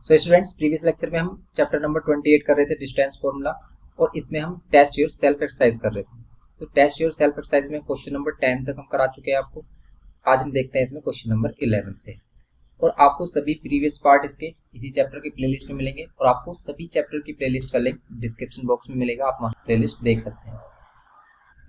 So students, previous lecture में हम chapter number 28 कर रहे थे डिस्टेंस फॉर्मूला, और इसमें हम टेस्ट योर सेल्फ एक्सरसाइज कर रहे थे। तो टेस्ट योर सेल्फ एक्सरसाइज में क्वेश्चन नंबर 10 तक हम करा चुके हैं आपको। आज हम देखते हैं इसमें क्वेश्चन नंबर 11 से। और आपको सभी प्रीवियस पार्ट इसके इसी चैप्टर की प्लेलिस्ट में मिलेंगे, और आपको सभी चैप्टर की प्लेलिस्ट का लिंक डिस्क्रिप्शन बॉक्स में मिलेगा, आप वहाँ प्लेलिस्ट देख सकते हैं।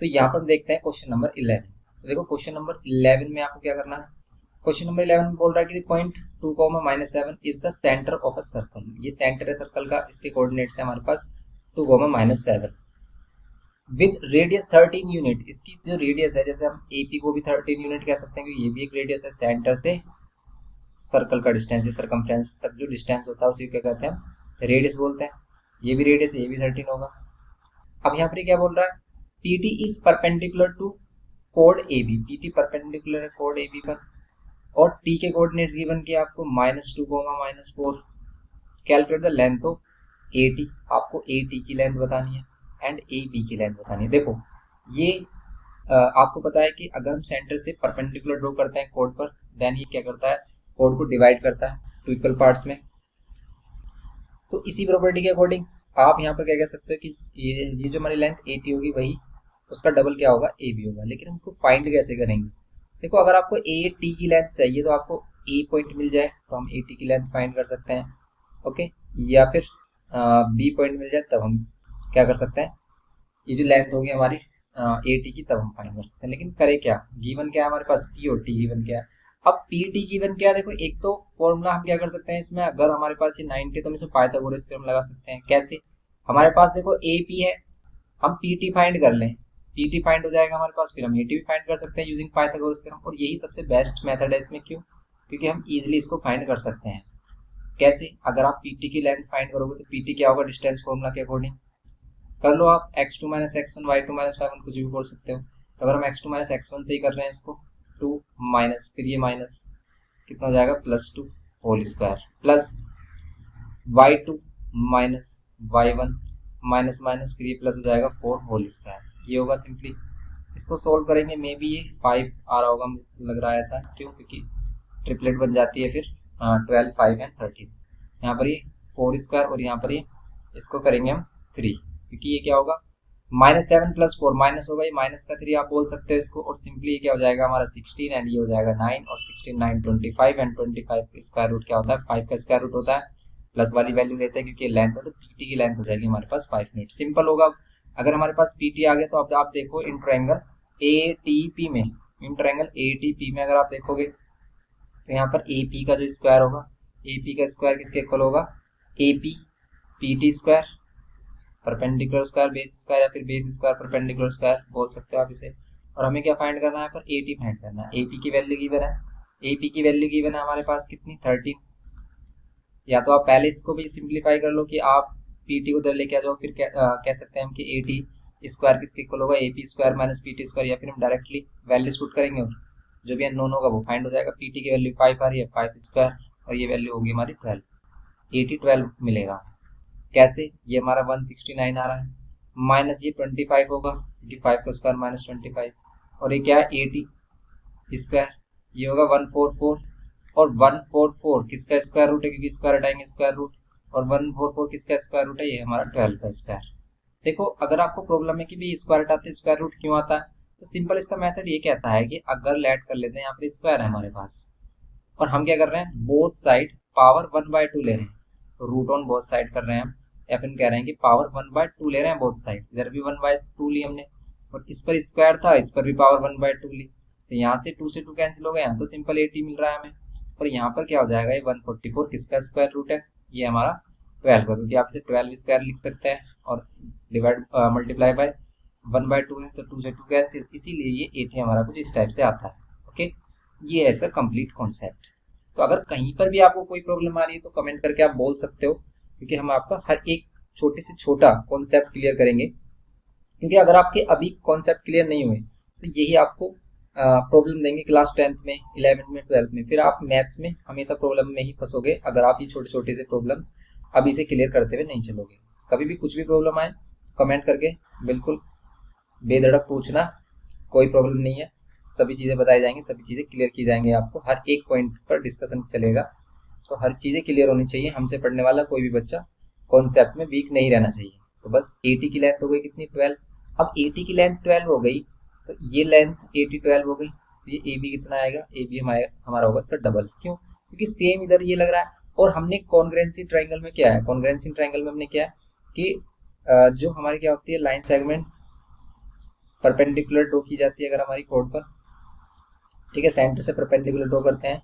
तो यहाँ पर देखते हैं क्वेश्चन नंबर 11। तो देखो क्वेश्चन नंबर 11 में आपको क्या करना है। क्वेश्चन नंबर 11 में बोल रहा है कि point 2,-7 is the centre of a circle. ये सेंटर है सर्कल का, इसके कोऑर्डिनेट्स है हमारे पास 2,-7 विद रेडियस 13 यूनिट। इसकी जो रेडियस है, जैसे हम एपी को भी 13 यूनिट कह सकते हैं क्योंकि ये भी एक रेडियस है। सेंटर से सर्कल का डिस्टेंस, ये सर्कमफ्रेंस तक जो डिस्टेंस होता है उसी को क्या कहते हैं, रेडियस बोलते हैं। ये भी रेडियस है, ये भी 13 होगा। अब यहाँ पर क्या बोल रहा है, पीटी इज परपेंडिकुलर टू कोड ए बी। पीटी परपेंडिकुलर है कोड ए बी पर, और टी के कोऑर्डिनेट्स गिवन किया आपको -2, -4। Calculate the length of A T. आपको ए टी की लेंथ बतानी है एंड ए बी की लेंथ बतानी है। देखो ये आपको पता है कि अगर हम सेंटर से परपेंडिकुलर ड्रॉ करते हैं कोड पर, देन ये क्या करता है, कोड को डिवाइड करता है टू इक्वल पार्ट्स में। तो इसी प्रॉपर्टी के अकॉर्डिंग आप यहाँ पर क्या कह सकते हो कि ये जो हमारी लेंथ ए टी होगी वही उसका डबल क्या होगा, ए बी होगा। लेकिन हम इसको फाइंड कैसे करेंगे। देखो अगर आपको ए टी की लेंथ चाहिए तो आपको ए पॉइंट मिल जाए तो हम ए टी की लेंथ फाइंड कर सकते हैं, ओके। या फिर बी पॉइंट मिल जाए तब हम क्या कर सकते हैं, ये जो लेंथ होगी हमारी ए टी की तब हम फाइंड कर सकते हैं। लेकिन करें क्या, गिवन क्या है हमारे पास, पी और टी गिवन क्या है। अब पी टी गिवन क्या है, देखो एक तो फॉर्मूला हम क्या कर सकते हैं इसमें, अगर हमारे पास ये 90 तो हम इसमें पाइथागोरस थ्योरम लगा सकते हैं। कैसे, हमारे पास देखो ए पी है, हम पी टी फाइंड कर लें, पीटी फाइंड हो जाएगा हमारे पास, फिर हम एटी भी फाइंड कर सकते हैं यूजिंग पाइथागोरस थ्योरम। और यही सबसे बेस्ट मेथड है इसमें। क्यों, क्योंकि हम इजीली इसको फाइंड कर सकते हैं। कैसे, अगर आप पीटी की लेंथ फाइंड करोगे तो पीटी क्या होगा, डिस्टेंस फॉर्मूला के अकॉर्डिंग कर लो आप, x2 - x1 y2 - y1 कुछ भी बोल सकते हो। तो अगर हम x2 - x1 से ही कर रहे हैं इसको, 2 माइनस, फिर ये माइनस कितना हो जाएगा, +2 whole square, plus y2 minus y1 minus minus, फिर ये प्लस हो जाएगा 4 होल स्क्वायर। ये होगा सिंपली। इसको सोल्व करेंगे, मे बी ये 5 आ रहा होगा, लग रहा है ऐसा। क्यों, क्योंकि ट्रिपलेट बन जाती है फिर 12, 5 एंड 13। यहाँ पर ये 4 स्क्वायर और यहाँ पर ये इसको करेंगे हम 3, क्योंकि ये क्या होगा, -7 + 4 माइनस होगा, ये माइनस का 3 आप बोल सकते हो इसको। और सिंपली ये क्या हो जाएगा हमारा 16 एंड ये हो जाएगा 9, और 16, 9, 25 एंड 25 का स्क्वायर रूट क्या होता है, 5 का स्क्वायर रूट होता है। प्लस वाली वैल्यू लेते हैं क्योंकि लेंथ है, तो पीटी की लेंथ हो जाएगी हमारे पास 5 मिनट। सिंपल होगा। अगर हमारे पास पीटी आ गया तो अब आप देखो इन ट्रायंगल ए टी पी में, इन ट्रायंगल ए टी पी में अगर आप देखोगे तो यहाँ पर ए पी का जो स्क्वायर होगा, ए पी का स्क्वायर किसके इक्वल होगा, A P P T square perpendicular square base square, या फिर बेस स्क्वायर परपेंडिकुलर स्क्वायर बोल सकते हो आप इसे। और हमें क्या फाइंड करना है, पर ए टी फाइंड करना है। ए पी की वैल्यू गिवन है, ए पी की वैल्यू गिवन है हमारे पास कितनी, 13। या तो आप पहले इसको भी सिंप्लीफाई कर लो कि आप पीटी को उधर लेके आ जाओ, फिर कह सकते हैं हम कि ए टी स्क्वायर किसके इक्वल होगा, A P square minus P T square. या फिर हम डायरेक्टली वैल्यूज पुट करेंगे और जो भी अननोन होगा वो फाइंड हो जाएगा। पीटी की वैल्यू 5 आ रही है, 5 स्क्वायर, और ये वैल्यू होगी हमारी 12, ए टी 12 मिलेगा। कैसे, ये हमारा 169 आ रहा है, माइनस ये 25 होगा क्योंकि 5 का स्क्वायर माइनस 25, और ये क्या है, ए टी स्क्वायर, ये होगा 144, और 144 किसका स्क्वायर रूट है, क्योंकि स्क्वायर हटाएंगे स्क्वायर रूट, और 144 किसका स्क्वायर रूट है, ये हमारा 12 का स्क्वायर। देखो अगर आपको प्रॉब्लम है कि भी स्क्वायर हटाते हैं स्क्वायर रूट क्यों आता है, तो सिंपल इसका मेथड ये कहता है कि अगर लेट कर लेते हैं यहाँ पर स्क्वायर है हमारे पास, और हम क्या कर रहे हैं, बोथ साइड पावर 1/2 ले रहे हैं, तो रूट ऑन बोथ साइड कर रहे हैं हम, या फिर कह रहे हैं कि पावर 1/2 ले रहे हैं बोथ साइड। इधर भी 1/2 ली हमने, और इस पर स्क्वायर था, इस पर भी पावर 1/2 ली, तो यहाँ से 2 से 2 कैंसिल हो गए, यहाँ तो सिंपल 80 मिल रहा है हमें। और यहाँ पर क्या हो जाएगा, ये 144 किसका स्क्वायर रूट है, ये हमारा 12 का, क्योंकि आप इसे 12 स्क्वायर लिख सकते हैं, और डिवाइड मल्टीप्लाई बाय 1/2 है, तो 2 से 2 कैंसिल, इसीलिए ये 80 हमारा कुछ इस टाइप से आता है। ओके, ये है इसका कंप्लीट कॉन्सेप्ट। तो अगर कहीं पर भी आपको कोई प्रॉब्लम आ रही है तो कमेंट करके आप बोल सकते हो, क्योंकि हम आपका हर एक छोटे से छोटा कॉन्सेप्ट क्लियर करेंगे। क्योंकि अगर आपके अभी कॉन्सेप्ट क्लियर नहीं हुए तो यही आपको प्रॉब्लम देंगे क्लास 10th में, 11th में, 12th में, फिर आप मैथ्स में हमेशा प्रॉब्लम में ही फंसोगे अगर आप ये छोटे छोटे से प्रॉब्लम अभी से क्लियर करते हुए नहीं चलोगे। कभी भी कुछ भी प्रॉब्लम आए कमेंट करके बिल्कुल बेधड़क पूछना, कोई प्रॉब्लम नहीं है, सभी चीज़ें बताई जाएंगी, सभी चीज़ें क्लियर की जाएंगी, आपको हर एक पॉइंट पर डिस्कशन चलेगा। उसको हर चीज़ें क्लियर होनी चाहिए। हमसे पढ़ने वाला कोई भी बच्चा कॉन्सेप्ट में वीक नहीं रहना चाहिए। तो बस 80 की लेंथ हो गई कितनी 12। अब 80 की लेंथ 12 हो गई तो ये लेंथ 80 12 हो गई, तो ये ए बी कितना आएगा, ए बी हमारा होगा इसका डबल। क्यों? क्योंकि सेम इधर ये लग रहा है। और हमने कॉन्ग्रुएंसी ट्रायंगल में क्या है, कॉन्ग्रुएंसी ट्रायंगल में हमने क्या है कि जो हमारी क्या होती है लाइन सेगमेंट परपेंडिकुलर ड्रॉ की जाती है अगर हमारी कोड पर, ठीक है, सेंटर से परपेंडिकुलर ड्रॉ करते हैं।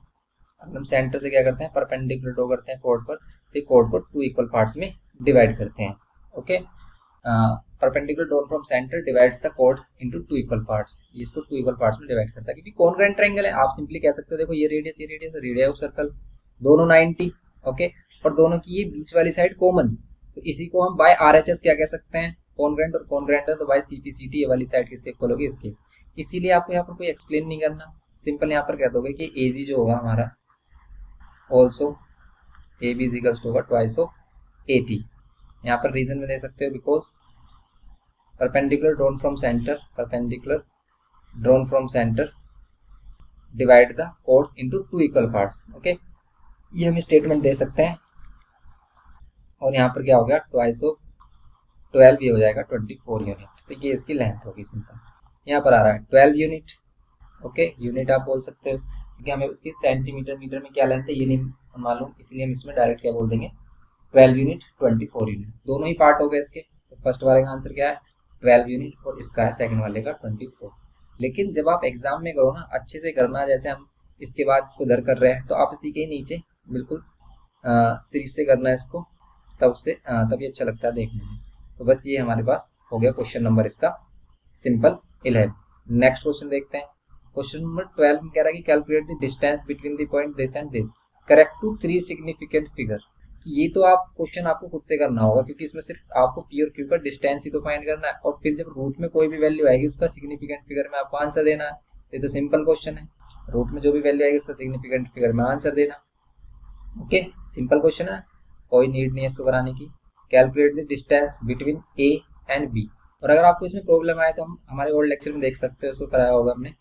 अगर हम सेंटर से क्या करते हैं परपेंडिकुलर ड्रॉ करते हैं कोड पर, तो कोड को 2 इक्वल पार्ट्स में डिवाइड करते हैं। Okay, perpendicular drawn from centre divides the code into 2 equal parts, इसको 2 इक्वल पार्ट्स में डिवाइड करता है क्योंकि कॉन्ग्रुएंट ट्रायंगल है। आप सिंपली कह सकते हो देखो ये रेडियस रेडियस ऑफ सर्कल दोनों 90, ओके, और दोनों की ये बीच वाली साइड कॉमन, तो इसी को हम बाय आरएचएस क्या कह सकते हैं, कॉन्ग्रुएंट और कॉन्ग्रुएंट है तो बाय सीपीसीटी ये वाली साइड किसके इक्वल होगी, इसके। इसीलिए आपको यहाँ पर कोई एक्सप्लेन नहीं करना, सिंपल यहाँ पर कह दोगे कि ए बी जो होगा हमारा also A B equals to होगा ट्वाइस ऑफ 80। यहाँ पर रीजन में दे सकते हो because perpendicular drawn from centre, perpendicular drawn from centre divide the chords into 2 equal parts. Okay, ये हम स्टेटमेंट दे सकते हैं। और यहाँ पर क्या हो गया ट्वाइस ऑफ 12 ये हो जाएगा 24 यूनिट, तो ये इसकी लेंथ होगी सिंपल। यहाँ पर आ रहा है 12 यूनिट, ओके, यूनिट आप बोल सकते हो क्योंकि हमें उसकी सेंटीमीटर मीटर में क्या लेंथ है ये नहीं मालूम, इसलिए हम इसमें डायरेक्ट क्या बोल देंगे 12 यूनिट 24 यूनिट, दोनों ही पार्ट हो गए इसके। तो फर्स्ट वाले का आंसर क्या है 12 यूनिट और इसका है सेकंड वाले का 24। लेकिन जब आप एग्जाम में करो ना अच्छे से करना, जैसे हम इसके बाद इसको दर कर रहे हैं तो आप इसी के नीचे बिल्कुल सीरीज से करना है इसको, तभी अच्छा लगता है देखने में। तो बस ये हमारे पास हो गया क्वेश्चन नंबर इसका सिंपल 11। नेक्स्ट क्वेश्चन देखते हैं। क्वेश्चन नंबर 12 में कह रहा है कि calculate the distance between the point this and this correct to 3 significant figure. तो ये तो आप क्वेश्चन आपको खुद से करना होगा क्योंकि इसमें सिर्फ आपको पी और क्यू का डिस्टेंस ही तो फाइंड करना है, और फिर जब रूट में कोई भी वैल्यू आएगी उसका सिग्निफिकेंट फिगर में आपको आंसर देना है। ये तो सिंपल क्वेश्चन है, रूट में जो भी वैल्यू आएगी उसका सिग्निफिकेंट फिगर में आंसर देना। ओके, सिंपल क्वेश्चन है, कोई नीड नहीं है इसको कराने की। Calculate the distance between A and B. और अगर आपको इसमें प्रॉब्लम आए तो हम हमारे ओल्ड लेक्चर में देख सकते हो, उसको कराया होगा हमने,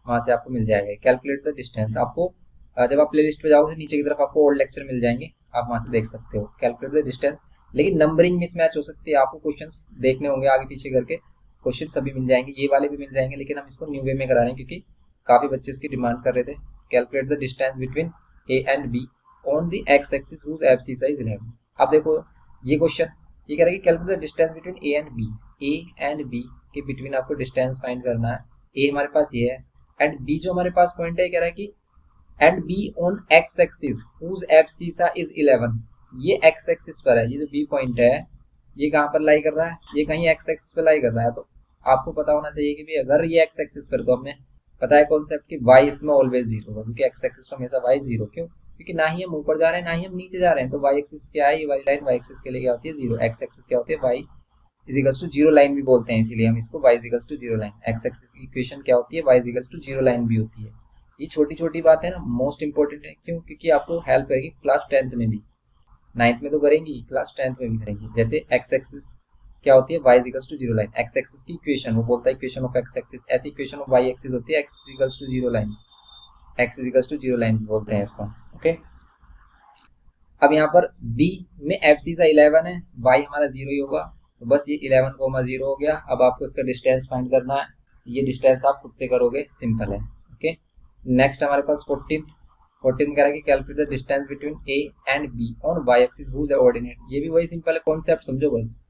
वहां से आपको मिल जाएगा। कैलकुलेट द डिस्टेंस आपको जब आप प्लेलिस्ट पे जाओगे नीचे की तरफ आपको ओल्ड लेक्चर मिल जाएंगे, आप वहां से देख सकते हो कैलकुलेट द डिस्टेंस। लेकिन नंबरिंग मिसमैच हो सकती है, आपको क्वेश्चंस देखने होंगे आगे पीछे करके, क्वेश्चन सभी मिल जाएंगे, ये वाले भी मिल जाएंगे, लेकिन हम इसको न्यू वे में करा रहे हैं क्योंकि काफी बच्चे इसकी डिमांड कर रहे थे। Calculate the distance between A and B on the x axis whose abscissa is 11। अब देखो ये क्वेश्चन ये कह रहा है कि calculate the distance between A and B, A and B के बिटवीन आपको डिस्टेंस फाइंड करना है। ए हमारे पास ये है एंड बी जो हमारे पास पॉइंट है, कह रहा है कि and B on x axis whose abscissa is 11। ये एक्स एक्सिस पर है, ये जो बी पॉइंट है ये कहाँ पर लाई कर रहा है, ये कहीं एक्स एक्सिस पर लाई कर रहा है। तो आपको पता होना चाहिए कि भाई अगर ये एक्स एक्सिस पर, तो हमें पता है कॉन्सेप्ट कि वाई इसमें ऑलवेज जीरो होगा क्योंकि एक्स एक्सिस पर हमेशा वाई जीरो। क्यों? क्योंकि ना ही हम ऊपर जा रहे हैं ना ही हम नीचे जा रहे हैं, तो वाई एक्सिस क्या है, ये वाली लाइन वाई एक्सिस के लिए क्या होती है जीरो, एक्स एक्सिस क्या होती है Y equals to zero line भी बोलते हैं, इसीलिए हम इसको Y equals to zero line. X axis की इक्वेशन क्या होती है, Y equals to zero line भी होती है। ये छोटी छोटी बात है ना, मोस्ट इंपॉर्टेंट है। क्यों? क्योंकि आपको हेल्प करेगी क्लास 10th में भी, 9th में तो करेंगी, क्लास 10th में भी करेंगी। जैसे एक्स एक्सिस क्या होती है, Y equals to zero line, X axis की इक्वेशन वो बोलता है इक्वेशन ऑफ एक्स एक्सिस, ऐसी इक्वेशन ऑफ वाई एक्सिस होती है X equals to zero line, X equals to zero line बोलते हैं इसको। ओके, अब यहाँ पर बी में एबसिसा 11 है, वाई हमारा जीरो ही होगा, तो बस ये 11, 0 हो गया। अब आपको इसका डिस्टेंस फाइंड करना है, ये डिस्टेंस आप खुद से करोगे, सिंपल है। ओके, नेक्स्ट हमारे पास 14th कह रहा है कि calculate the distance between A and B on Y axis whose ordinate. ये भी वही सिंपल है, कॉन्सेप्ट समझो बस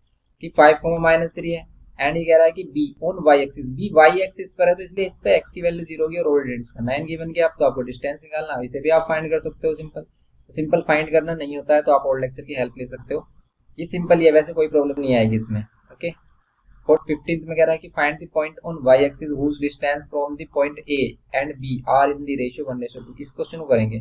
कि 5, -3 है एंड ये कह रहा है कि B on Y axis, B Y axis पर है तो इसलिए इस पे एक्स की वैल्यू 0 होगी और ऑर्डिनेट इसका 9 गिवन किया, तो आपको डिस्टेंस निकालना, इसे भी आप फाइंड कर सकते हो। सिंपल फाइंड करना नहीं होता है तो आप ओल्ड लेक्चर की हेल्प ले सकते हो, ये सिंपल ही है, वैसे कोई प्रॉब्लम नहीं आएगी इसमें। ओके, और 15th में कह रहा है कि find the point on Y axis whose distance from the point A and B are in the ratio 1:2। इस क्वेश्चन को करेंगे,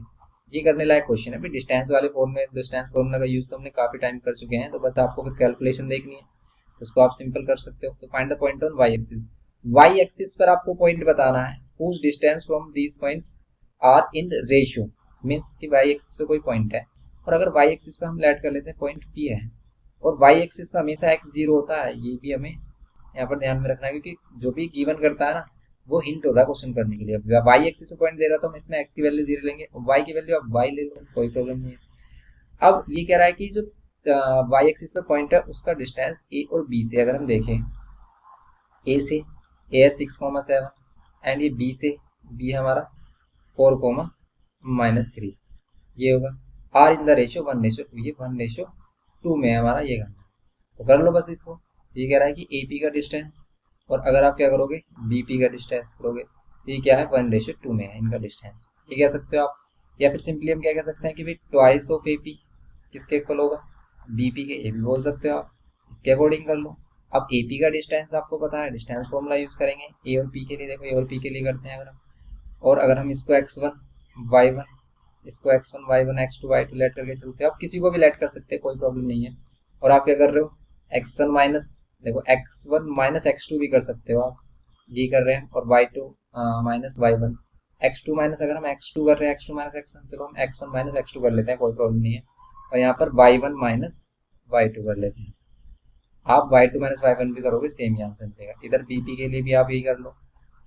ये करने लायक क्वेश्चन है। डिस्टेंस वाले डिस्टेंस फॉर्मूला का यूज तो हमने काफी टाइम कर चुके हैं, तो बस आपको फिर कैलकुलेशन देखनी है, उसको आप सिंपल कर सकते हो। तो find the point on Y axis, Y axis पर आपको पॉइंट बताना है whose distance from these points are in ratio, means कि वाई एक्सिस पे कोई पॉइंट है, और अगर वाई एक्सिस पे हम ऐड कर लेते हैं पॉइंट पी है, और वाई एक्सिस पे हमेशा एक्स जीरो होता है, ये भी हमें यहाँ पर ध्यान में रखना है क्योंकि जो भी गिवन करता है ना वो हिंट होता है क्वेश्चन करने के लिए। वाई एक्सिस से पॉइंट दे रहा तो हम इसमें एक्स की वैल्यू 0 लेंगे, वाई की वैल्यू आप वाई ले लो, कोई प्रॉब्लम नहीं है। अब ये कह रहा है कि जो वाई एक्सिस पे पॉइंट है उसका डिस्टेंस ए और बी से अगर हम देखें, ए से ए है 6,7 एंड ये बी से बी हमारा 4,-3 ये होगा। आर इन द रेशियो 1:2, ये 1:2 में हमारा ये करना है, तो कर लो बस इसको। ये कह रहा है कि ए पी का डिस्टेंस, और अगर आप क्या करोगे बी पी का डिस्टेंस करोगे, तो ये क्या है 1:2 में है इनका डिस्टेंस, ये कह सकते हो आप। या फिर सिंपली हम क्या कह सकते हैं कि भाई ट्वाइस ऑफ ए पी किसके इक्वल होगा, बी पी के, ये भी बोल सकते हो आप, इसके अकॉर्डिंग कर लो। अब ए पी का डिस्टेंस आपको पता है, डिस्टेंस फॉर्मूला यूज करेंगे ए और पी के लिए। देखो ए और पी के लिए करते हैं अगर हम, और अगर हम इसको x1 y1, इसको x1 y1 x2 y2 late करके चलते हैं, आप किसी को भी लेट कर सकते हैं, कोई प्रॉब्लम नहीं है। और आप क्या कर रहे हो x1 माइनस, देखो x1 माइनस x2 भी कर सकते हो आप, ये कर रहे हैं, और y2 minus y1, x2 minus, अगर हम x2 कर रहे हैं x2 माइनस x1, चलो हम x1 माइनस x2 कर लेते हैं, कोई प्रॉब्लम नहीं है। और यहाँ पर y1 माइनस y2 कर लेते हैं। आप y2 माइनस y1 भी करोगे सेम ही आंसर मिलेगा। इधर bp के लिए भी आप यही कर लो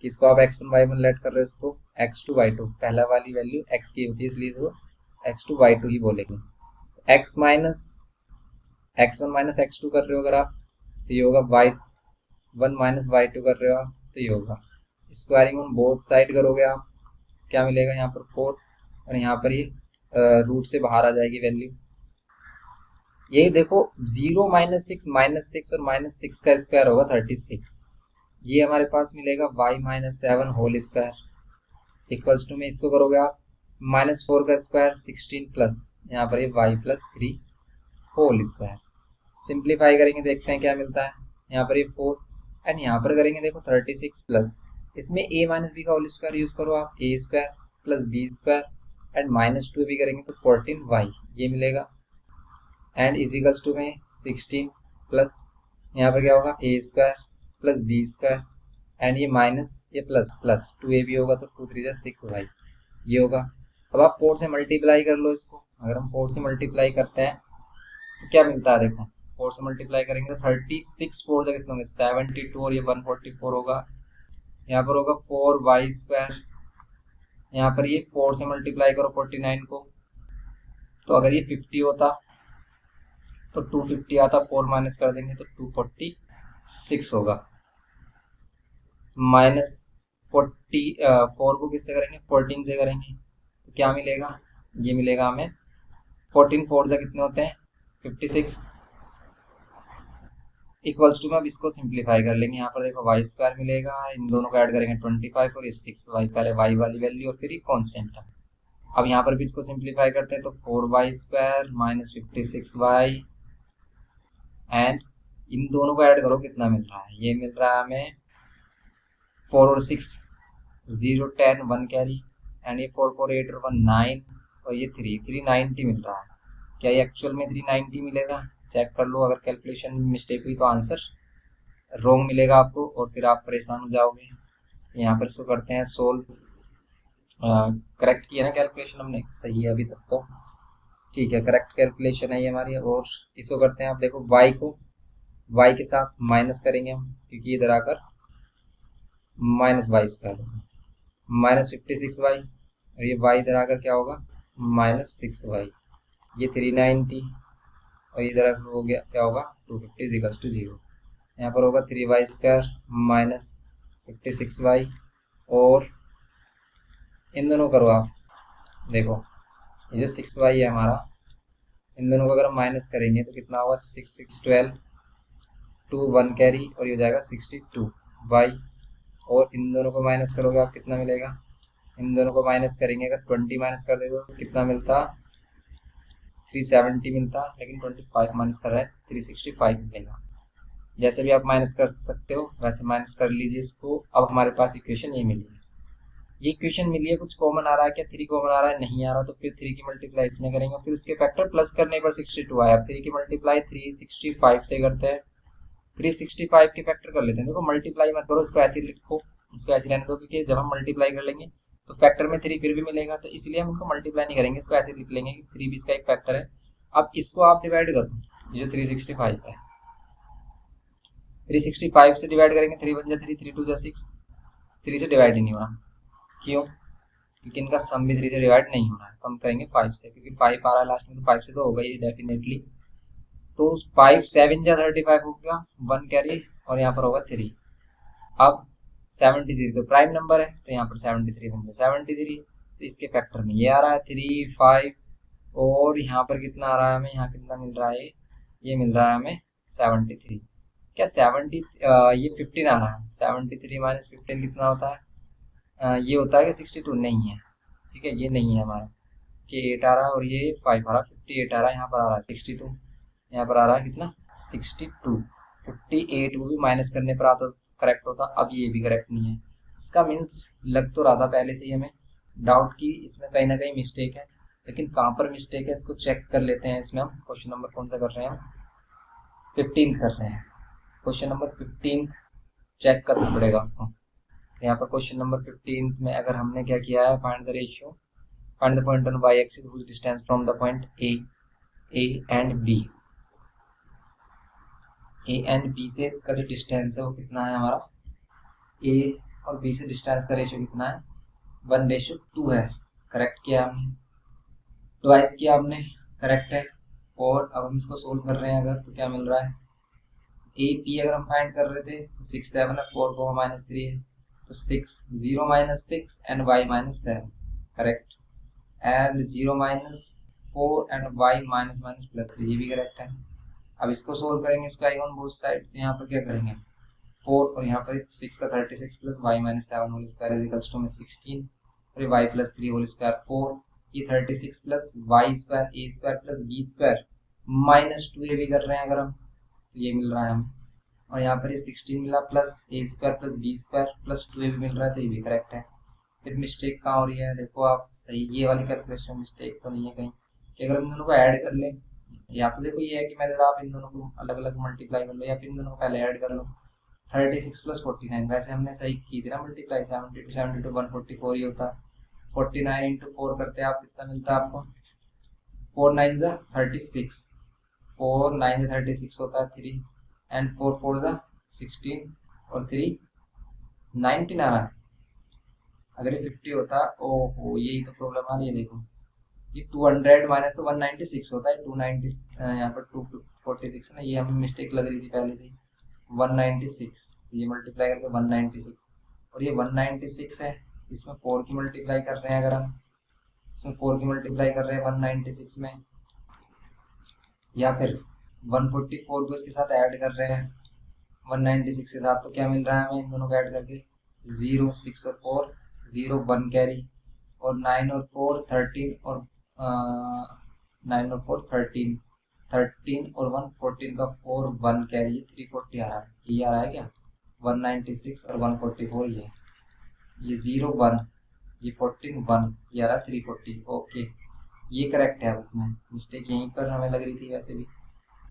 कि इसको आप x1 y1 लेट कर रहे हो, इसको x2 y2, पहला वाली वैल्यू x की होती है इसलिए इसको x2 y2 ही बोलेंगे। x minus x1 minus x2 कर रहे हो अगर आप, तो ये होगा y1 माइनस y2 कर रहे हो आप, तो ये होगा। स्क्वायरिंग ऑन बोथ साइड करोगे आप, क्या मिलेगा यहाँ पर 4, और यहाँ पर ये रूट से बाहर आ जाएगी वैल्यू। ये देखो 0 माइनस 6 और -6 का स्क्वायर होगा 36, ये हमारे पास मिलेगा y-7 whole square equals to में इसको करोगे आप -4 का स्क्वायर 16 प्लस यहाँ पर ये y+3 होल स्क्वायर। सिंप्लीफाई करेंगे देखते हैं क्या मिलता है, यहाँ पर ये 4 एंड यहाँ पर करेंगे देखो 36 प्लस, इसमें a माइनस बी का होल स्क्वायर यूज करो आप, a square plus B square and -2 भी करेंगे तो 14y ये मिलेगा, एंड इजिकल्स टू में 16 प्लस यहाँ पर क्या होगा a square plus B square and ये माइनस ये प्लस प्लस 2a भी होगा तो 2×3 = 6y ये होगा। अब आप 4 से मल्टीप्लाई कर लो इसको, अगर हम 4 से मल्टीप्लाई करते हैं तो क्या मिलता है, देखो 4 से मल्टीप्लाई करेंगे तो 36 4 से कितने होंगे 72 और ये 144 होगा, यहाँ पर होगा 4y स्क्वायर, यहाँ पर ये 4 से मल्टीप्लाई करो 49 को, तो अगर ये 50 होता तो 250 आता, 4 माइनस कर देंगे तो 246 होगा, माइनस 4 को किससे करेंगे 14 से करेंगे तो क्या मिलेगा, ये मिलेगा हमें 14 4 से कितने होते हैं 56 इक्वल्स टू में। अब इसको सिंप्लीफाई कर लेंगे, यहाँ पर देखो वाई स्क्वायर मिलेगा, इन दोनों को ऐड करेंगे 25 और ये 6y, पहले वाई वाली वैल्यू और फिर ये कॉन्स्टेंट है। अब यहाँ पर भी इसको सिंप्लीफाई करते हैं तो 4y square minus 56y and in दोनों को ऐड करो कितना मिल रहा है, ये मिल रहा है हमें 4 और 6 0 10 1 कैरी एंड ये 4 4 8 और 1 9 और ये 390 मिल रहा है। क्या ये एक्चुअल में 390 मिलेगा, चेक कर लो, अगर कैलकुलेशन में मिस्टेक हुई तो आंसर रॉन्ग मिलेगा आपको और फिर आप परेशान हो जाओगे। यहाँ पर इसको करते हैं सोल्व, करेक्ट किया ना कैलकुलेशन हमने, सही है अभी तक तो ठीक है, करेक्ट कैलकुलेशन है ये हमारी। और इसको करते हैं आप देखो y को y के साथ माइनस करेंगे हम, क्योंकि इधर आकर -y स्क्वायर होगा -56y और ये y इधर आकर क्या होगा -6y, ये 390 और इधर हो गया क्या होगा 250 = 0, यहाँ पर होगा 3y स्क्वायर -56y और इन दोनों करो आप, देखो ये जो 6y है हमारा, इन दोनों को अगर हम माइनस करेंगे तो कितना होगा 6 6 12 2 1 कैरी और ये हो जाएगा 62y और इन दोनों को माइनस करोगे आप कितना मिलेगा, इन दोनों को माइनस करेंगे अगर 20 माइनस कर देगा तो कितना मिलता 370 मिलता, लेकिन 25 माइनस कर रहा है 365 मिलेगा। जैसे भी आप माइनस कर सकते हो वैसे माइनस कर लीजिए इसको। अब हमारे पास इक्वेशन ये मिली है, ये इक्वेशन मिली है, कुछ कॉमन आ रहा है क्या 3 कॉमन आ रहा है, नहीं आ रहा तो फिर 3 की मल्टीप्लाई इसमें करेंगे, फिर उसके फैक्टर प्लस करने पर 62 आया। अब 3 की मल्टीप्लाई 365 से करते हैं, 365 के फैक्टर कर लेते हैं। देखो मल्टीप्लाई मत करो, इसको ऐसे लिखो, इसको ऐसे रहने दो, क्योंकि जब हम मल्टीप्लाई कर लेंगे तो फैक्टर में 3 फिर भी मिलेगा, तो इसलिए हम इनको मल्टीप्लाई नहीं करेंगे, इसको ऐसे लिख लेंगे कि 3 भी इसका एक फैक्टर है। अब इसको आप डिवाइड करो, ये जो 365 है 365 से डिवाइड करेंगे, 3 1 जा 3 3 2 जा 6, 3 से डिवाइड ही नहीं हो रहा, क्यों क्योंकि इनका सम भी 3 से डिवाइड नहीं हो रहा है, तो हम करेंगे 5 से, क्योंकि 5 आ रहा है लास्ट में, तो 5 से तो होगा ही डेफिनेटली। तो 5 7 जा 35 हो गया, 1 कैरी, और यहाँ पर होगा 3। अब 73 तो प्राइम नंबर है, तो यहाँ पर 73 बन जाए 73, तो इसके फैक्टर में ये आ रहा है 3 5, और यहाँ पर कितना आ रहा है हमें, यहाँ कितना मिल रहा है, ये मिल रहा है हमें 73। क्या 70 ये 15 आ रहा है, 73 माइनस 15 कितना होता है, ये होता है कि 62 नहीं है, ठीक है, ये नहीं है हमारा, कि 8 आ रहा है और ये 5 आ रहा है, 58 आ रहा है, यहाँ पर आ रहा है 62, यहाँ पर आ रहा है कितना 62, 58 वो भी माइनस करने पर आता करेक्ट होता, अब ये भी करेक्ट नहीं है। इसका मीन्स लग तो रहा था पहले से ही हमें डाउट की इसमें कहीं ना कहीं मिस्टेक है, लेकिन कहाँ पर मिस्टेक है इसको चेक कर लेते हैं। इसमें हम क्वेश्चन नंबर कौन सा कर रहे हैं, हम 15 कर रहे हैं, क्वेश्चन नंबर 15 चेक करना पड़ेगा आपको। यहाँ पर क्वेश्चन नंबर 15 में अगर हमने क्या किया है, find the ratio, find the point on Y axis which distance from the point A and B. A and B से इसका जो डिस्टेंस है वो कितना है हमारा, ए और बी से डिस्टेंस का रेशियो कितना है, 1:2 है, करेक्ट किया हमने, ट्वाइस किया हमने, करेक्ट है। और अब हम इसको सोल्व कर रहे हैं अगर, तो क्या मिल रहा है, ए पी अगर हम फाइंड कर रहे थे तो 6 7 है, 4 को -3 है, तो 6 0 -6 and y -7, correct, and 0 -4 and y -+3, ये भी करेक्ट है। अब इसको सोल्व करेंगे, इसको आई ऑन बोथ साइड, तो यहाँ पर क्या करेंगे 4 और यहाँ पर 6 का 36 plus y -7 whole square is equals to में 16, और y +3 होल स्क्वायर 4, ये 36 प्लस वाई स्क्वायर ए स्क्वायर प्लस बी स्क्वायर -2 ये भी कर रहे हैं अगर हम, तो ये मिल रहा है हमें, और यहाँ पर ये 16 मिला plus a square plus B square plus 2 भी मिल रहा है, तो ये भी करेक्ट है। फिर मिस्टेक कहाँ हो रही है, देखो आप सही, ये वाली कैलकुलेशन मिस्टेक तो नहीं है कहीं, कि अगर हम दोनों को ऐड कर लें, या तो देखो ये है कि मेथड आप इन दोनों को अलग अलग मल्टीप्लाई कर लो, या फिर इन दोनों को पहले ऐड कर लो, 36 प्लस 49, वैसे हमने सही की थी ना मल्टीप्लाई, 72 144 ही होता, 49 इंटू 4 करते हैं आप, कितना मिलता है आपको, 4 9 जा 36, 4 9 जा 36 होता है 3, एंड 4 4 जा 16, और 3 19 आ रहा है। अगर ये 50 होता, ओहो यही तो प्रॉब्लम आ रही है, देखो ये 200 माइनस तो 196 होता है, 290 यहाँ पर 246 ना, ये हमें मिस्टेक लग रही थी पहले से ही, 196, ये मल्टीप्लाई करके 196, और ये 196 है, इसमें 4 की मल्टीप्लाई कर रहे हैं अगर हम, इसमें 4 की मल्टीप्लाई कर रहे हैं 196 में, या फिर 144 को इसके साथ ऐड कर रहे हैं 196 के साथ, तो क्या मिल रहा है हमें इन दोनों को ऐड करके, 0 6 और 4 0 1 कैरी, और 9 और 4 13, और 9 और 4 13, 13 और 1 14 का 4 1 कैरी, 340 आ रहा है, ये आ रहा है क्या 196 और 144, ये 0 1, ये 14 1, ये आ रहा है 340, ओके ये करेक्ट है। अब इसमें मिस्टेक यहीं पर हमें लग रही थी वैसे भी।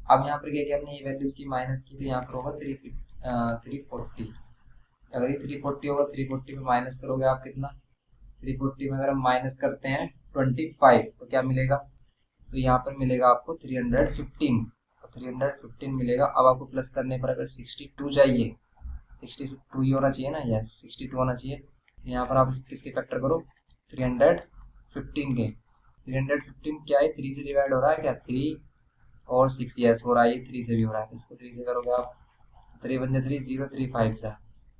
अब यहाँ पर क्या किया हमने, ये वैल्यूज की माइनस की, तो यहाँ पर होगा 340, अगर ये 340 होगा, 340 में माइनस करोगे आप कितना, 340 में अगर हम माइनस करते हैं 25 तो क्या मिलेगा, तो यहाँ पर मिलेगा आपको 315, तो 315 मिलेगा। अब आपको प्लस करने पर अगर 62 चाहिए, 62 ही होना चाहिए ना, यस 62 होना चाहिए, यहाँ पर आप किसके फैक्टर करो 315 के, 315 क्या है 3 से डिवाइड हो रहा है क्या, 3 और 6 यस हो रहा है, ये 3 से भी हो रहा है, इसको 3 से करोगे आप, 3 बन 3 0 3 5 सा,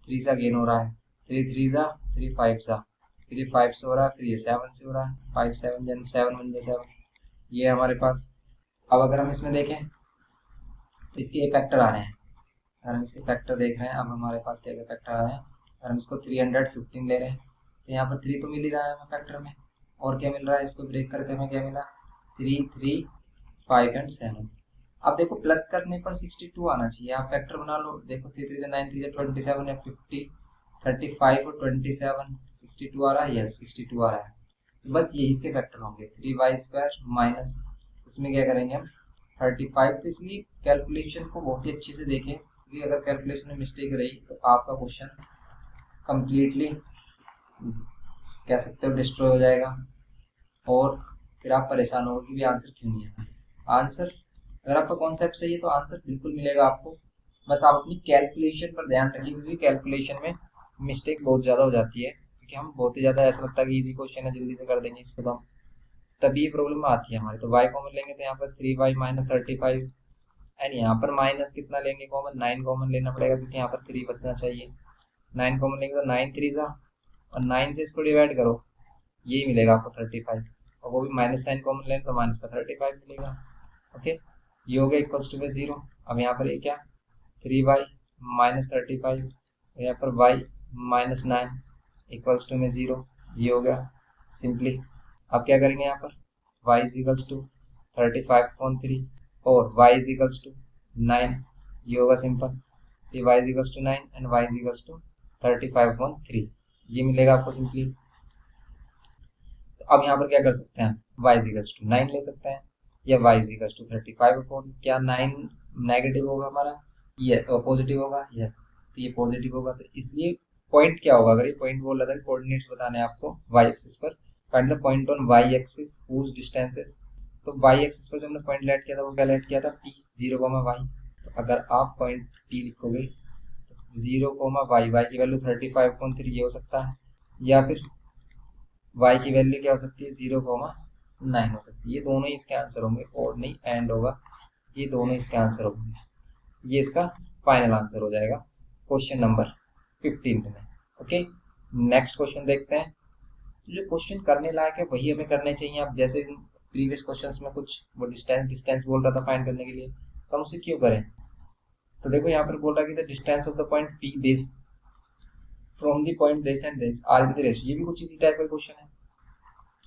3 सा गेन हो रहा है, 3 3 सा 3 5 सा, फिर ये 5 से हो रहा है, फिर ये 7 से हो रहा है, 5 7 जन 7 बन जाए 7, ये हमारे पास। अब अगर हम इसमें देखें तो इसके ये फैक्टर आ रहे हैं, अगर हम इसके फैक्टर देख रहे हैं, अब हमारे पास क्या क्या फैक्टर आ रहे हैं, अगर हम इसको 315 ले रहे हैं, तो यहाँ पर 3 तो मिल ही रहा है हमें फैक्टर में, और क्या मिल रहा है, इसको ब्रेक करके हमें क्या मिला 3 3 5 एंड 7। अब देखो प्लस करने पर 62 आना चाहिए, आप फैक्टर बना लो, देखो 3 3 9 3 27 है, 50 35 और 27 62 आ रहा है, यस 62 आ रहा है, तो बस यही इसके फैक्टर होंगे, 3y² माइनस, इसमें क्या करेंगे हम 35, तो इसलिए कैलकुलेशन को बहुत ही अच्छे से देखें, क्योंकि अगर कैलकुलेशन में मिस्टेक रही तो आपका क्वेश्चन कंप्लीटली कह सकते हो डिस्ट्रॉय हो जाएगा, और फिर आप परेशान होगे कि भी आंसर क्यों नहीं है। आंसर अगर आपका कॉन्सेप्ट सही है तो आंसर बिल्कुल मिलेगा आपको, बस आप अपनी कैलकुलेशन पर ध्यान रखिए, क्योंकि कैलकुलेशन में मिस्टेक बहुत ज़्यादा हो जाती है, क्योंकि हम बहुत ही ज़्यादा ऐसा लगता है कि इजी क्वेश्चन है, जल्दी से कर देंगे इसको, तो हम तभी ये प्रॉब्लम आती है हमारी। तो y कॉमन लेंगे तो यहाँ पर 3y माइनस 35, एंड यहाँ पर माइनस कितना लेंगे कॉमन, 9 कॉमन लेना पड़ेगा क्योंकि यहाँ पर 3 बचना चाहिए। 9 कॉमन लेंगे तो 9 3 जा, और 9 से इसको डिवाइड करो, यही मिलेगा आपको 35, और वो भी माइनस साइन कॉमन लेंगे तो माइनस का 35 मिलेगा। ओके, ये हो गया इक्वल्स टू में 0। अब यहाँ पर ये क्या, 3y माइनस 35, यहाँ पर y माइनस 9 इक्वल्स टू में 0, ये हो गया सिंपली। अब क्या करेंगे यहाँ पर, y इज इक्वल्स टू 35.3 और y इज इक्वल्स टू 9, ये होगा सिंपल। ये y is equals to 9 and y is equals to 35.3, ये मिलेगा आपको सिंपली। तो अब यहाँ पर क्या कर सकते हैं, y इज इक्वल्स टू 9 ले सकते हैं, या y is equals to 35 upon, क्या 9 नेगेटिव होगा हमारा, ये पॉजिटिव होगा, यस, तो ये पॉजिटिव होगा। तो इसलिए पॉइंट क्या होगा, अगर ये पॉइंट बोल रहा था कि कोऑर्डिनेट्स बताने आपको y एक्सिस पर, find the point on y axis whose distances, तो y एक्सिस पर जो हमने पॉइंट लेट किया था वो क्या लेट किया था, p 0, y। तो अगर आप पॉइंट p लिखोगे तो 0, y की वैल्यू 35.3 ये हो सकता है, या फिर y की वैल्यू क्या हो सकती है, 0,9 हो सकती है। ये दोनों ही इसके आंसर होंगे, और नहीं एंड होगा, ये दोनों इसके आंसर होंगे। ये इसका फाइनल आंसर हो जाएगा क्वेश्चन नंबर 15 में। ओके, नेक्स्ट क्वेश्चन देखते हैं। जो क्वेश्चन करने लायक है वही हमें करने चाहिए। अब जैसे प्रीवियस क्वेश्चंस में कुछ वो डिस्टेंस बोल रहा था फाइंड करने के लिए, तो हम उसे क्यों करें। तो देखो यहाँ पर बोल रहा है कि the distance of the point P base from the point this and this are the ratio, ये भी कुछ इसी टाइप का क्वेश्चन है।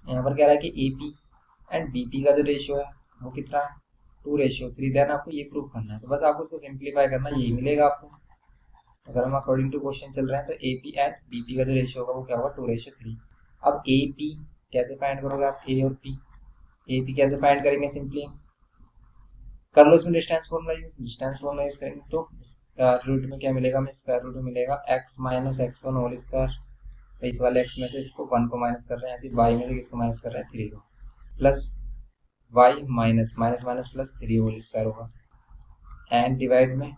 यहाँ पर कह रहा है कि एपी एंड बीपी का जो रेशियो है वो कितना है, 2:3, देन आपको ये प्रूव करना है। तो बस आपको इसको सिंप्लीफाई करना, यही मिलेगा आपको। अगर हम अकॉर्डिंग टू क्वेश्चन चल रहे हैं तो एपी एंड बीपी का जो रेशियो होगा वो क्या होगा, 2:3। अब एपी कैसे फाइंड करोगे आप, ए और पी, एपी कैसे फाइंड करेंगे, सिंपली कर लो इसमें डिस्टेंस फॉर्मूला यूज करेंगे। तो स्क्वायर रूट में क्या मिलेगा, हमें स्क्वायर रूट में मिलेगा x minus x1 whole square, तो इस वाले x में से इसको 1 को माइनस कर रहे हैं, ऐसे y में से किसको माइनस कर रहे हैं, 3 को, plus y minus minus minus plus 3 whole square होगा, एंड डिवाइड में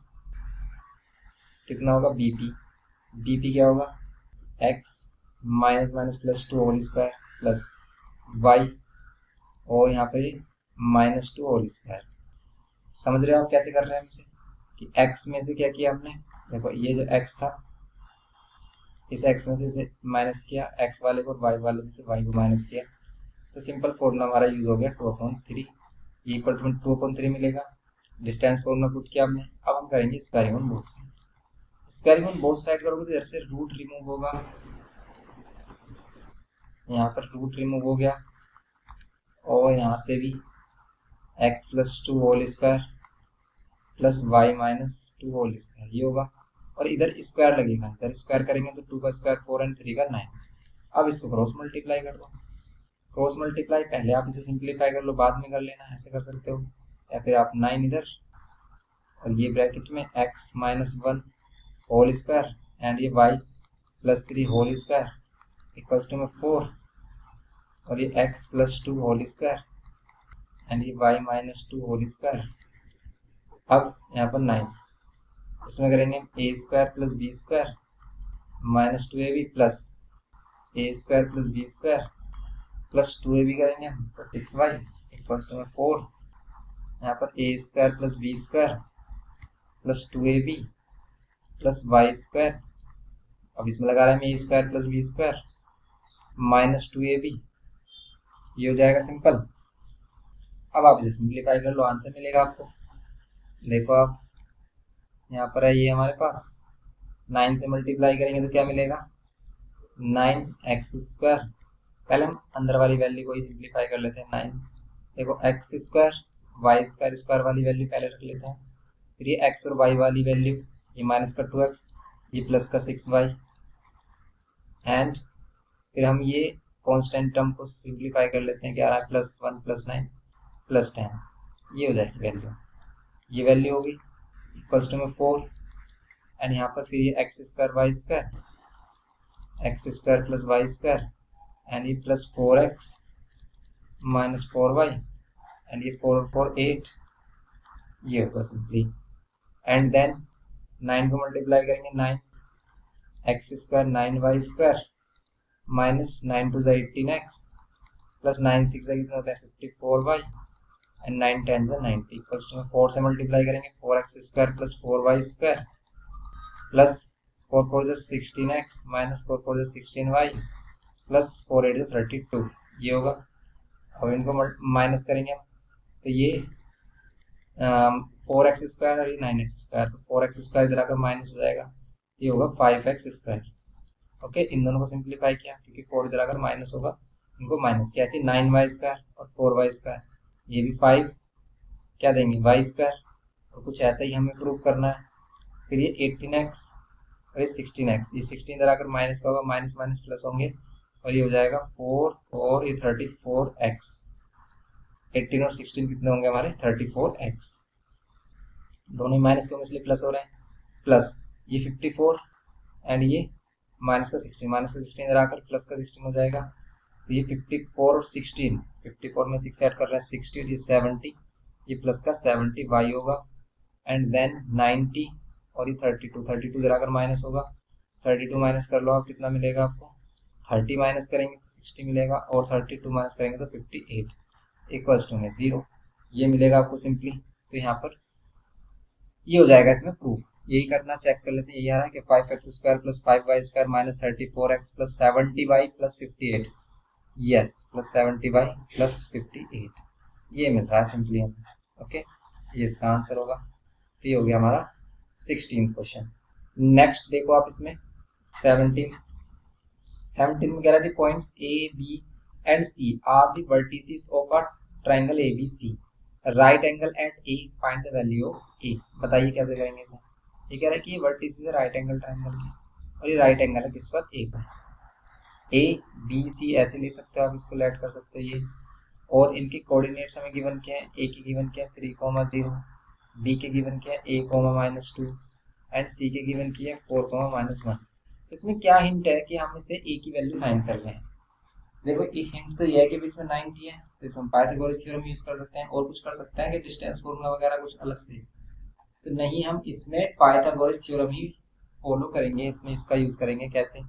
कितना होगा, बीपी क्या होगा, x minus minus plus 2 whole square plus y, और यहाँ पे -2 होल स्क्वायर। समझ रहे हो आप कैसे कर रहे हैं इसे, कि x में से क्या किया हमने, देखो ये जो x था इस x में से इसे माइनस किया, x वाले को y वाले में से y को माइनस किया, तो सिंपल फॉर्मूला हमारा यूज हो गया 2/3, ये इक्वल टू 2/3 मिलेगा। डिस्टेंस फॉर्मूला पुट किया हमने। अब हम करेंगे squaring on both side. Squaring on both side करोगे तो इधर से रूट रिमूव होगा, यहाँ पर रूट रिमूव हो गया, और यहाँ से भी x plus 2 whole square plus y minus 2 whole square, ये होगा, और इधर स्क्वायर लगेगा, इधर स्क्वायर करेंगे तो 2 का स्क्वायर 4 एंड 3 का 9। अब इसको क्रॉस मल्टीप्लाई कर दो, क्रॉस मल्टीप्लाई पहले आप इसे सिंप्लीफाई कर लो, बाद में कर लेना, ऐसे कर सकते हो, या फिर आप 9 इधर और ये ब्रैकेट में x minus 1 whole square and ये y plus 3 whole square equals to में 4, और ये x plus 2 whole square and ये y माइनस 2 होल स्क्वायर। अब यहाँ पर 9, इसमें करेंगे a square plus B square minus 2ab plus a square plus B square plus 2ab करेंगे तो 6y इक्वल्स टू में 4, यहाँ पर a square plus B square plus 2ab plus y square. अब इसमें लगा रहे हैं a square plus B square minus 2ab, ये हो जाएगा सिंपल। अब आप इसे सिंप्लीफाई कर लो, आंसर मिलेगा आपको। देखो आप यहाँ पर है, ये हमारे पास 9 से मल्टीप्लाई करेंगे तो क्या मिलेगा, 9x स्क्वायर। पहले हम अंदर वाली वैल्यू को ही सिंप्लीफाई कर लेते हैं, 9, देखो x square Y square square वाली वैल्यू पहले रख लेते हैं, फिर ये x और y वाली वैल्यू, ये माइनस का 2x, ये प्लस का 6y, एंड फिर हम ये कांस्टेंट टर्म को सिंप्लीफाई कर लेते हैं, क्या आ रहा है, +1 + 9 + 10, ये हो जाएगी वैल्यू, ये वैल्यू होगी इक्वल्स टू में 4, एंड यहाँ पर फिर ये x square Y square, x square plus y square and ये plus 4x minus 4y and ये 4 और 4 8, ये होगा सिंपली। एंड देन 9 को मल्टीप्लाई करेंगे, 9x square 9y square minus 9 two 18x plus 9 6 कितना होता है 54y एंड 9 10 90 इक्वल्स टू 4 से मल्टीप्लाई करेंगे 4x square plus 4y square plus 4 4 16x minus 4 4 16y plus 4 8 32 ये होगा। अब इनको माइनस करेंगे हम तो ये 4x स्क्वायर और ये 9x स्क्वायर, तो 4x स्क्वायर इधर आकर माइनस हो जाएगा, ये होगा 5x स्क्वायर। ओके, इन दोनों को सिंप्लीफाई किया क्योंकि 4 इधर आकर माइनस होगा, इनको माइनस किया। ऐसे 9y स्क्वायर और 4y स्क्वायर, ये भी 5 क्या देंगे y स्क्वायर, और कुछ ऐसा ही हमें प्रूव करना है। फिर ये 18x और ये 16x, ये 16 इधर आकर माइनस का होगा, माइनस माइनस प्लस होंगे और ये हो जाएगा 4 और ये 34x। 18 और 16 कितने होंगे हमारे 34x, दोनों ही माइनस के होंगे इसलिए प्लस हो रहे हैं, प्लस ये 54 एंड ये माइनस का 16, माइनस का 16 इधर आकर प्लस का 16 हो जाएगा, तो ये 54 और 16, 54 में 6 ऐड कर रहे हैं 60, ये 70, ये प्लस का 70 y होगा एंड देन 90 और ये 32, 32 इधर आकर माइनस होगा, 32 माइनस कर लो आप, कितना मिलेगा आपको 30 माइनस करेंगे तो 60 मिलेगा और 32 माइनस करेंगे तो 58 इक्वल्स टू में 0, ये मिलेगा आपको सिंपली। तो यहाँ पर ये हो जाएगा इसमें प्रूफ। यही करना, चेक कर लेते हैं। यही आ रहा है कि 5x square plus 5y square minus 34x plus 70y plus 58, yes plus 70y plus 58, ये मिल रहा है सिंपली हमें। ओके, ये इसका आंसर होगा। तो ये हो गया हमारा 16th क्वेश्चन। नेक्स्ट देखो आप इसमें 17 में कह रहा है points A, B and C are the vertices of a triangle ABC. Right angle at A, find the value of A. बताइए कैसे करेंगे इसे। ये कह रहा है कि ये वर्टिसेस है राइट एंगल ट्रायंगल के और ये राइट एंगल है किस पर A पर। A, B, C ऐसे ले सकते हो आप, इसको लेट कर सकते हो ये, और इनके कोऑर्डिनेट्स हमें गिवन क्या है, A के गिवन क्या है 3,0, B के गिवन क्या है A,-2 एंड C के गिवन की है 4,-1। इसमें क्या हिंट है कि हम इसे A की वैल्यू फाइंड कर रहे हैं। देखो एक हिंट तो ये है कि इसमें 90 है, तो इसमें पाइथागोरस थ्योरम यूज कर सकते हैं, और कुछ कर सकते हैं कि डिस्टेंस फॉर्मूला वगैरह कुछ अलग से, तो नहीं हम इसमें पाइथागोरस थ्योरम ही फॉलो करेंगे। इसमें इसका यूज करेंगे कैसे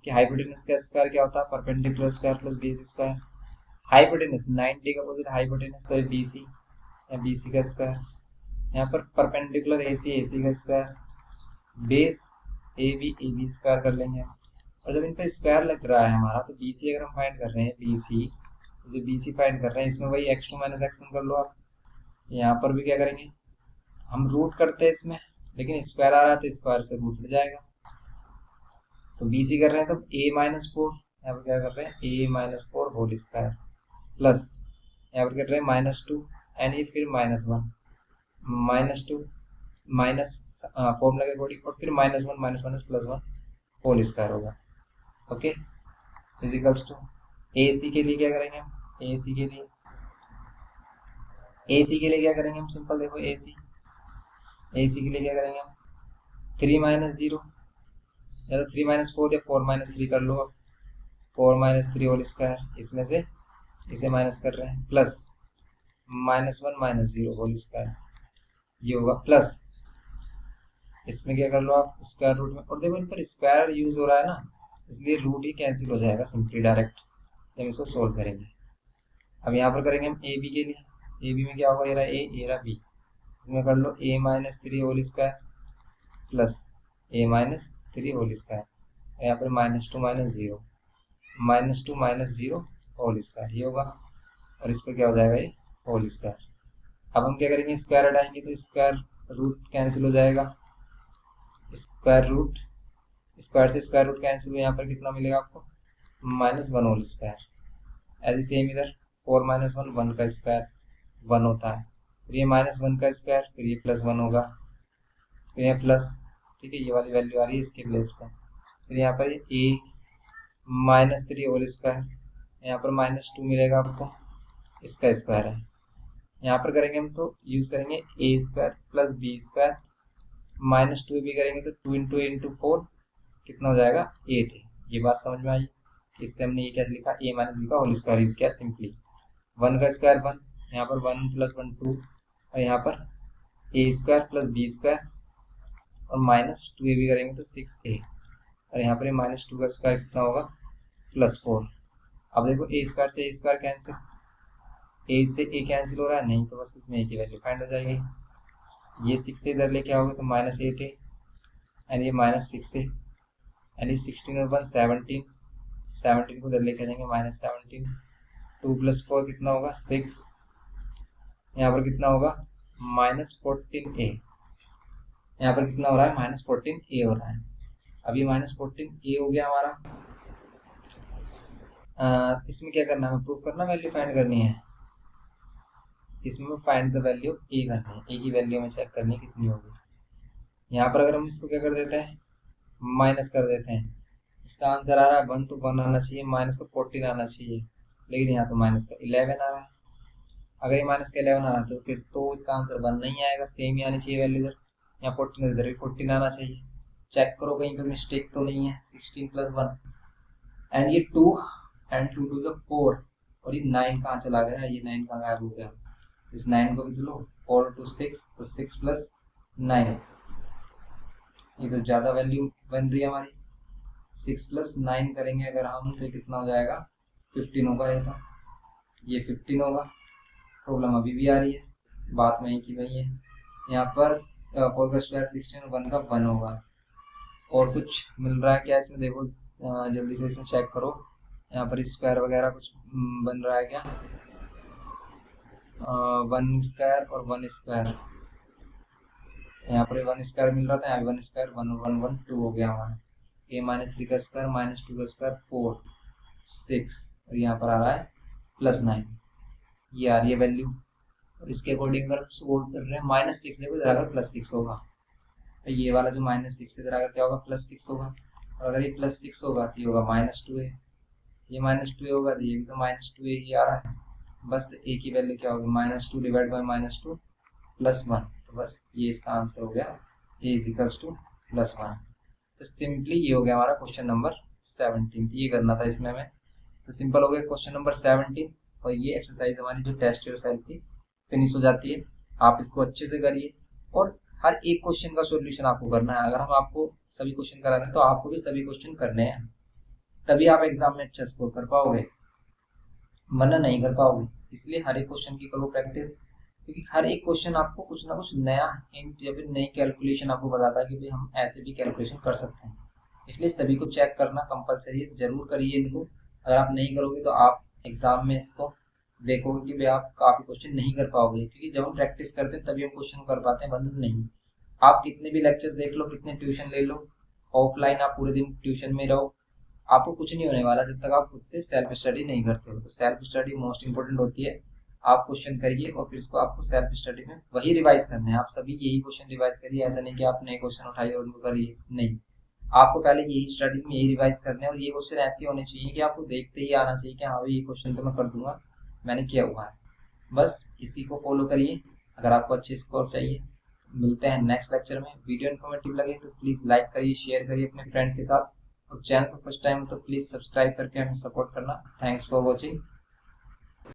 कि हाइपोटेनस का स्क्वायर क्या होता है perpendicular square plus base square. Hypotenuse 90 का अपोजिट हाइपोटेनस तो BC या BC का स्क्वायर, यहाँ पर परपेंडिकुलर AC का स्क्वायर, बेस AB स्क्वायर कर लेंगे। और जब इन पर स्क्वायर लग रहा है हमारा, तो BC अगर हम फाइंड कर रहे हैं BC, जो BC फाइंड कर रहे हैं इसमें वही x2 - x1 कर लो आप। यहाँ पर भी क्या करेंगे हम रूट करते हैं इसमें, लेकिन स्क्वायर आ रहा है तो स्क्वायर से रूट मिल जाएगा। तो BC कर रहे हैं तो A-4, यहाँ पर क्या कर रहे हैं A-4 होल स्क्वायर प्लस यहाँ पर कर रहे हैं -2 एंड ये फिर -1 -2 माइनस फॉर्मूला के अकॉर्डिंग, और फिर -1 +1 होल स्क्वायर होगा। ओके, इजिकल्स टू AC के लिए क्या करेंगे हम, AC के लिए क्या करेंगे हम, सिंपल देखो AC के लिए क्या करेंगे हम 3 - 0 या तो 3 - 4 या 4 - 3 कर लो आप, 4 - 3 होल स्क्वायर, इसमें से इसे माइनस कर रहे हैं, प्लस -1 - 0 होल स्क्वायर, ये होगा प्लस इसमें क्या कर लो आप स्क्वायर रूट में, और देखो इन पर स्क्वायर यूज हो रहा है ना, इसलिए रूट ही कैंसिल हो जाएगा सिंपली डायरेक्ट जब इसको सोल्व करेंगे। अब यहाँ पर करेंगे हम AB के लिए, AB में क्या होगा, ये रहा A, ये रहा B, इसमें कर लो A-3 whole square plus A-3 whole square, यहाँ पर -2 - 0 -2 - 0 होल स्क्वायर, ये होगा, और इस पर क्या हो जाएगा ये होल स्क्वायर। अब हम क्या करेंगे स्क्वायर हटाएंगे तो स्क्वायर रूट कैंसिल हो जाएगा, स्क्वायर से स्क्वायर रूट कैंसिल हुआ, यहाँ पर कितना मिलेगा आपको -1 होल स्क्वायर। ऐसे सेम इधर 4 - 1 का स्क्वायर 1 होता है, फिर ये -1 का स्क्वायर, फिर ये +1 होगा, फिर ये प्लस, ठीक है ये वाली वैल्यू आ रही है इसके प्लेस पर, फिर यहाँ पर A-3 होल स्क्वायर, यहाँ पर -2 मिलेगा आपको, इसका स्क्वायर है। यहाँ पर करेंगे हम तो यूज करेंगे A² प्लस B², -2 भी करेंगे तो 2 × 4 कितना हो जाएगा 8 है। ये बात समझ में आई। इससे हमने ये क्या लिखा A - B का होल स्क्वायर यूज किया सिंपली, 1 का स्क्वायर 1, यहाँ पर 1 + 1 2, और यहाँ पर A² प्लस B² और -2A भी करेंगे तो 6A, और यहाँ पर -2 का स्क्वायर कितना होगा +4। अब देखो ए स्क्वायर से ए स्क्वायर कैंसिल, ए से ए कैंसिल हो रहा है नहीं, तो बस इसमें ए की वैल्यू फाइंड हो जाएगी। ये 6 से इधर लेके आओगे तो -8 है, एंड ये -6 है, एंड ये 16 और 1 17, 17 को इधर लेके जाएंगे -17, 2 + 4 कितना होगा 6, यहाँ पर कितना होगा -14a, यहाँ पर कितना हो रहा है -14a हो रहा है। अब ये -14a हो गया हमारा। इसमें क्या करना है, हमें प्रूव करना, वैल्यू फाइंड करनी है। इसमें फाइंड द वैल्यू ए करनी है, ए की वैल्यू में चेक करनी कितनी होगी। यहाँ पर अगर हम इसको क्या कर देते हैं, माइनस कर देते हैं, इसका आंसर आ रहा है 1 तो 1 आना चाहिए, माइनस का 14 आना चाहिए, लेकिन यहाँ तो माइनस का 11 आ रहा है। अगर ये माइनस का 11 आ रहा है तो फिर तो इसका आंसर 1 नहीं आएगा, सेम ही आनी चाहिए वैल्यू इधर, यहाँ 14 इधर भी 14 आना चाहिए। चेक करो कहीं पर मिस्टेक तो नहीं है। 16 + 1 एंड ये 2 एंड 2 2 = 4, और ये 9 कहाँ चला गया, ये 9 कहाँ गायब हो गया। इस 9 को भी तो लो, 4 × 6 तो 6 + 9, ये तो ज़्यादा वैल्यू बन रही है हमारी। 6 + 9 करेंगे अगर हम तो कितना हो जाएगा 15 होगा, ये 15 होगा। प्रॉब्लम अभी भी आ रही है, बात वहीं की वहीं है। यहाँ पर 4 का स्क्वायर 16, 1 का 1 होगा। और कुछ मिल रहा है क्या इसमें, देखो जल्दी से इसमें चेक करो, यहाँ पर स्क्वायर वगैरह कुछ बन रहा है क्या। 1 स्क्वायर और 1 स्क्वायर, यहाँ पर 1 स्क्वायर मिल रहा था, यहाँ 1 स्क्वायर 1 1 1 2 हो गया हमारा। a -3 का स्क्वायर -2 का स्क्वायर 4 6, और यहाँ पर आ रहा है +9, ये आ रही है वैल्यू। और इसके अकॉर्डिंग अगर सोल्व कर रहे हैं -6, देखो इधर अगर +6 होगा तो ये वाला जो -6 इधर अगर क्या होगा +6 होगा, और अगर ये +6 होगा तो ये होगा -2a, ये -2a होगा तो ये भी तो -2a ही आ रहा है। बस तो a की वैल्यू क्या होगी, -2 / -2 + 1, तो बस ये इसका आंसर हो गया a = +1। तो सिंपली ये हो गया हमारा क्वेश्चन नंबर 17, ये करना था इसमें हमें। तो सिंपल हो गया क्वेश्चन नंबर 17, और ये एक्सरसाइज हमारी जो टेस्ट योरसेल्फ की फिनिश हो जाती है। आप इसको अच्छे से करिए, और हर एक क्वेश्चन का सॉल्यूशन आपको करना है। अगर हम आपको सभी क्वेश्चन करा रहे हैं तो आपको भी सभी क्वेश्चन करने हैं, तभी आप एग्जाम में अच्छा स्कोर कर पाओगे, वरना नहीं कर पाओगे। इसलिए हर एक क्वेश्चन की करो प्रैक्टिस, क्योंकि हर एक क्वेश्चन आपको कुछ ना कुछ नया हिंट या फिर नई कैलकुलेशन आपको बताता है कि भाई हम ऐसे भी कैलकुलेशन कर सकते हैं। इसलिए सभी को चेक करना कंपलसरी है, जरूर करिए इनको। अगर आप नहीं करोगे तो आप एग्जाम में इसको देखोगे कि भाई आप काफ़ी क्वेश्चन नहीं कर पाओगे, क्योंकि जब हम प्रैक्टिस करते हैं तभी हम क्वेश्चन कर पाते हैं, वरना नहीं। आप कितने भी लेक्चर्स देख लो, कितने ट्यूशन ले लो, ऑफलाइन आप पूरे दिन ट्यूशन में रहो, आपको कुछ नहीं होने वाला जब तक आप खुद से सेल्फ स्टडी नहीं करते हो। तो सेल्फ स्टडी मोस्ट इंपॉर्टेंट होती है। आप क्वेश्चन करिए और फिर इसको आपको सेल्फ स्टडी में वही रिवाइज करने हैं। आप सभी यही क्वेश्चन रिवाइज करिए, ऐसा नहीं कि आप नए क्वेश्चन उठाइए और उनको करिए, नहीं। आपको पहले यही स्टडी में यही रिवाइज करने हैं, और ये क्वेश्चन ऐसे होने चाहिए कि आपको देखते ही आना चाहिए कि हाँ भाई ये क्वेश्चन तो मैं कर दूंगा, मैंने किया हुआ है। बस इसी को फॉलो करिए अगर आपको अच्छे स्कोर चाहिए। मिलते हैं नेक्स्ट लेक्चर में। वीडियो इन्फॉर्मेटिव लगे तो प्लीज़ लाइक करिए, शेयर करिए अपने फ्रेंड्स के साथ, और चैनल पर फर्स्ट टाइम तो प्लीज़ सब्सक्राइब करके हमें सपोर्ट करना। Thanks for watching.